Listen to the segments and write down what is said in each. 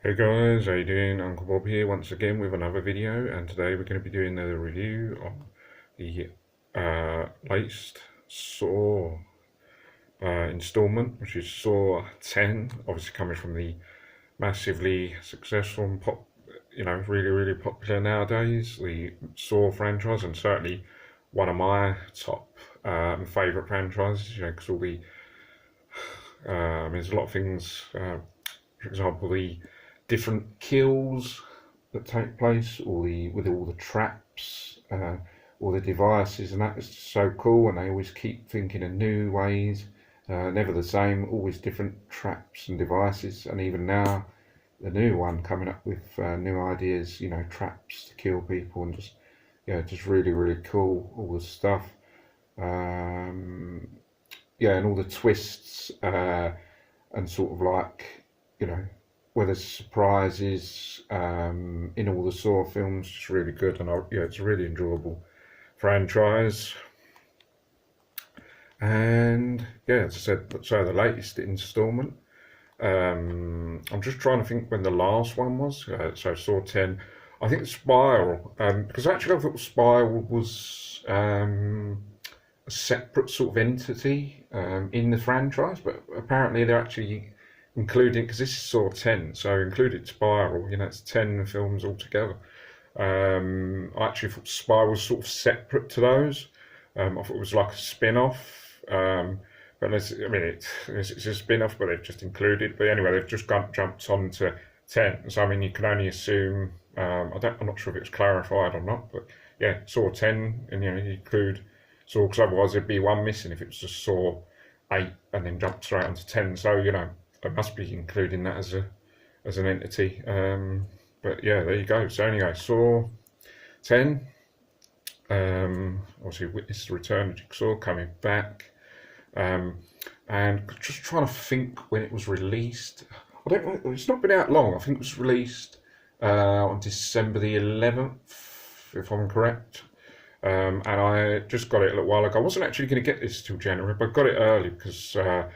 Hey guys, how you doing? Uncle Bob here once again with another video, and today we're going to be doing a review on the latest Saw installment, which is Saw 10, obviously coming from the massively successful and really popular nowadays, the Saw franchise, and certainly one of my top favourite franchises, because all the, there's a lot of things, for example, the different kills that take place, with all the traps, all the devices, and that is so cool. And they always keep thinking of new ways, never the same, always different traps and devices. And even now, the new one coming up with new ideas, traps to kill people, and just really cool. All the stuff, and all the twists, and sort of like, where there's surprises in all the Saw films, just really good, and it's a really enjoyable franchise. And as I said, so the latest instalment. I'm just trying to think when the last one was. So Saw 10. I think Spiral, because actually I thought Spiral was a separate sort of entity in the franchise, but apparently they're actually including, because this is Saw 10, so included Spiral, it's 10 films altogether. I actually thought Spiral was sort of separate to those. I thought it was like a spin-off, but it's a spin-off, but they've just included. But anyway, they've just jumped on to 10, so you can only assume, I'm not sure if it was clarified or not, but yeah, Saw 10, and you include Saw, because otherwise there'd be one missing if it was just Saw 8 and then jumped straight onto 10, so I must be including that as an entity. But yeah, there you go. So anyway, Saw 10. Obviously, witness the return of Jigsaw coming back. And just trying to think when it was released. I don't know. It's not been out long. I think it was released on December the 11th, if I'm correct. And I just got it a little while ago. I wasn't actually going to get this till January, but I got it early because I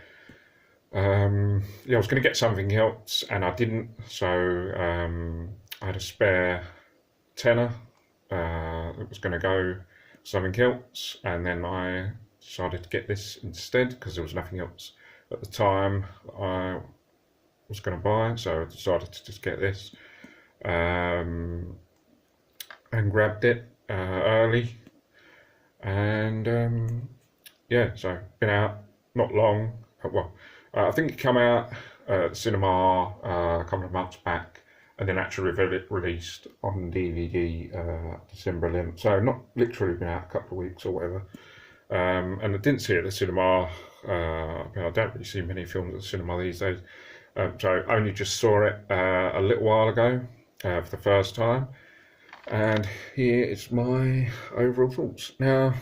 was going to get something else and I didn't, so I had a spare tenner that was going to go something else, and then I decided to get this instead because there was nothing else at the time I was going to buy, so I decided to just get this and grabbed it early, and so been out not long. Well, I think it came out at the cinema a couple of months back, and then actually released on DVD December 11th. So not literally been out a couple of weeks or whatever. And I didn't see it at the cinema. I don't really see many films at the cinema these days. So I only just saw it a little while ago for the first time. And here is my overall thoughts. Now,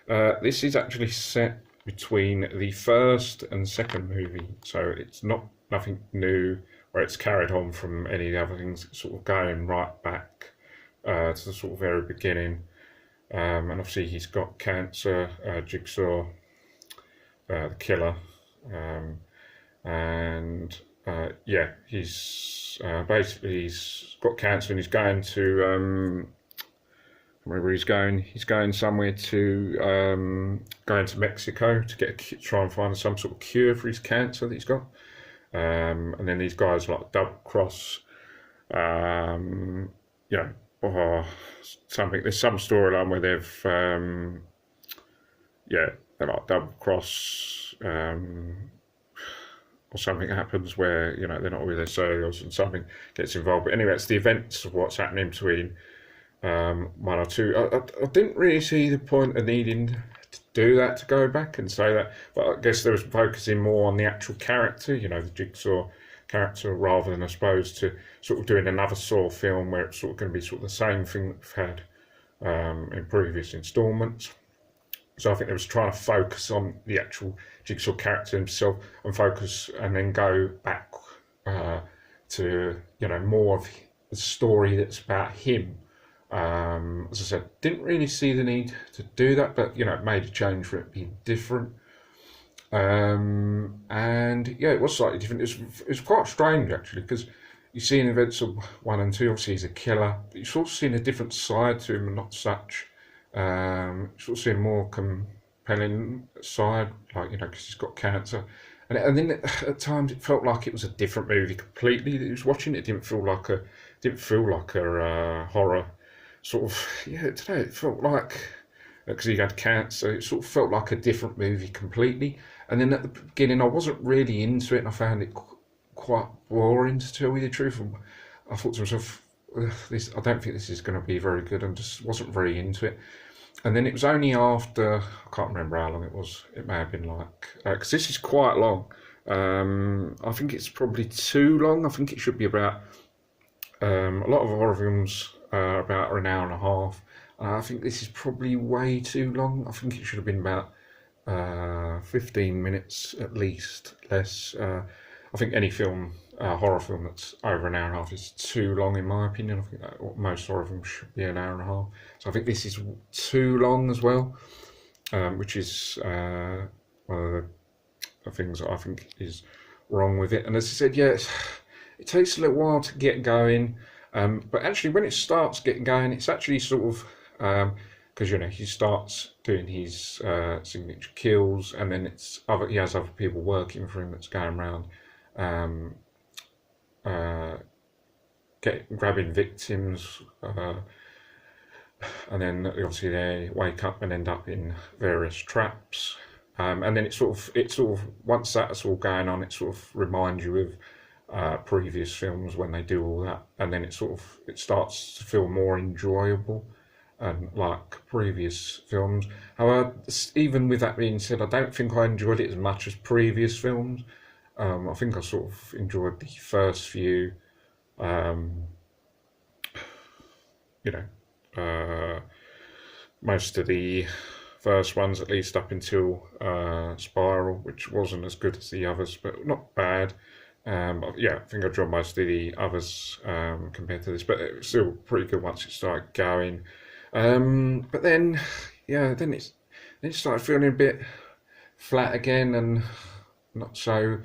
this is actually set between the first and second movie, so it's nothing new, where it's carried on from any of the other things. It's sort of going right back to the sort of very beginning, and obviously he's got cancer, Jigsaw, the killer, and he's basically he's got cancer and he's going to wherever he's going. He's going somewhere to going to Mexico to try and find some sort of cure for his cancer that he's got. And then these guys like double cross, or something. There's some storyline where they've, they like double cross, or something happens where they're not with their souls and something gets involved. But anyway, it's the events of what's happening between one or two. I didn't really see the point of needing to do that, to go back and say that, but I guess they was focusing more on the actual character, the Jigsaw character, rather than, I suppose, to sort of doing another Saw film where it's sort of going to be sort of the same thing that we've had in previous installments. So I think they was trying to focus on the actual Jigsaw character himself and then go back to more of the story that's about him. As I said, didn't really see the need to do that, but it made a change for it being different. And it was slightly different. It was quite strange actually, because you see in Invincible 1 and 2, obviously he's a killer, but you're sort of seeing a different side to him and not such. You're sort of seeing a more compelling side, like, you know, because he's got cancer. And then at times it felt like it was a different movie completely that he was watching. It didn't feel like a horror sort of, yeah, today it felt like, because he had cancer, it sort of felt like a different movie completely. And then at the beginning, I wasn't really into it, and I found it quite boring, to tell you the truth. And I thought to myself, this, I don't think this is going to be very good, and just wasn't very into it. And then it was only after, I can't remember how long it was. It may have been like, because this is quite long. I think it's probably too long. I think it should be about, a lot of horror films are about an hour and a half. I think this is probably way too long. I think it should have been about 15 minutes at least, less. I think any film, horror film that's over an hour and a half is too long in my opinion. I think that most horror films should be an hour and a half. So I think this is too long as well, which is one of the things that I think is wrong with it. And as I said, yeah, it takes a little while to get going, but actually when it starts getting going, it's actually sort of, because you know he starts doing his signature kills, and then he has other people working for him that's going around grabbing victims, and then obviously they wake up and end up in various traps, and then it sort of once that's all going on, it sort of reminds you of previous films when they do all that, and then it starts to feel more enjoyable and like previous films. However, even with that being said, I don't think I enjoyed it as much as previous films. I think I sort of enjoyed the first few, you know, most of the first ones, at least up until Spiral, which wasn't as good as the others, but not bad. Yeah, I think I enjoyed most of the others compared to this, but it was still pretty good once it started going. But then, yeah, then it started feeling a bit flat again and not so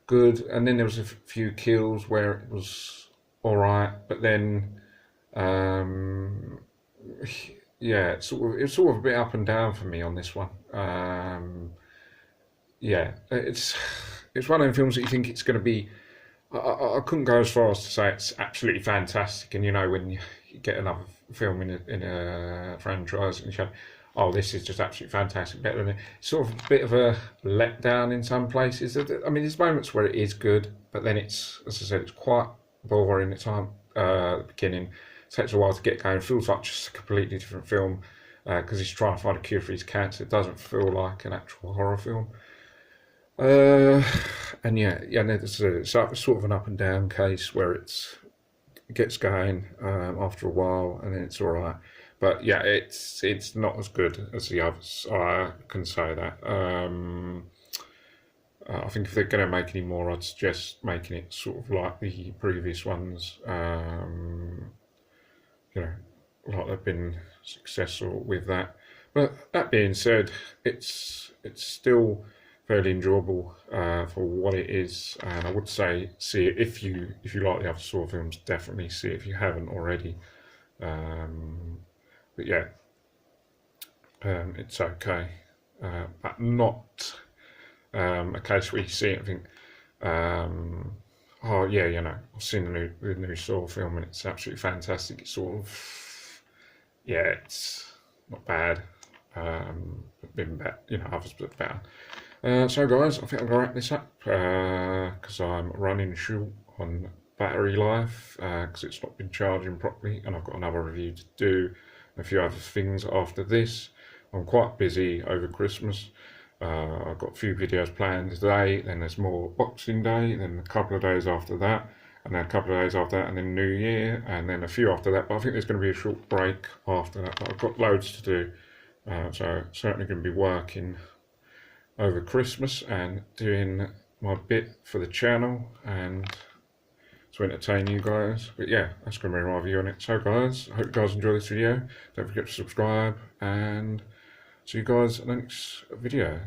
good. And then there was a few kills where it was all right, but then, yeah, it's sort of a bit up and down for me on this one. Yeah, it's one of the films that you think it's going to be. I couldn't go as far as to say it's absolutely fantastic, and you know when you get another film in a franchise and you go, oh, this is just absolutely fantastic, better than it. It's sort of a bit of a letdown in some places. I mean, there's moments where it is good, but then it's, as I said, it's quite boring at the beginning. It takes a while to get going. It feels like just a completely different film because he's trying to find a cure for his cancer. It doesn't feel like an actual horror film. And yeah, it's sort of an up and down case where it gets going after a while, and then it's all right. But yeah, it's not as good as the others. I can say that. I think if they're going to make any more, I'd suggest making it sort of like the previous ones. You know, like they've been successful with that. But that being said, it's still fairly enjoyable for what it is, and I would say see it if you like the other Saw films. Definitely see it if you haven't already. But yeah, it's okay, but not a case where you see it and think, oh yeah, you know, I've seen the new Saw film and it's absolutely fantastic. It's sort of, yeah, it's not bad. Been better, you know, others been better. So guys, I think I'm going to wrap this up because I'm running short on battery life because it's not been charging properly, and I've got another review to do and a few other things after this. I'm quite busy over Christmas. I've got a few videos planned today, then there's more Boxing Day, then a couple of days after that, and then a couple of days after that, and then New Year, and then a few after that. But I think there's going to be a short break after that, but I've got loads to do. So certainly going to be working over Christmas and doing my bit for the channel and to entertain you guys. But yeah, that's going to be my review on it. So guys, I hope you guys enjoy this video. Don't forget to subscribe, and see you guys in the next video.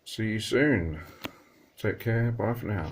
See you soon. Take care. Bye for now.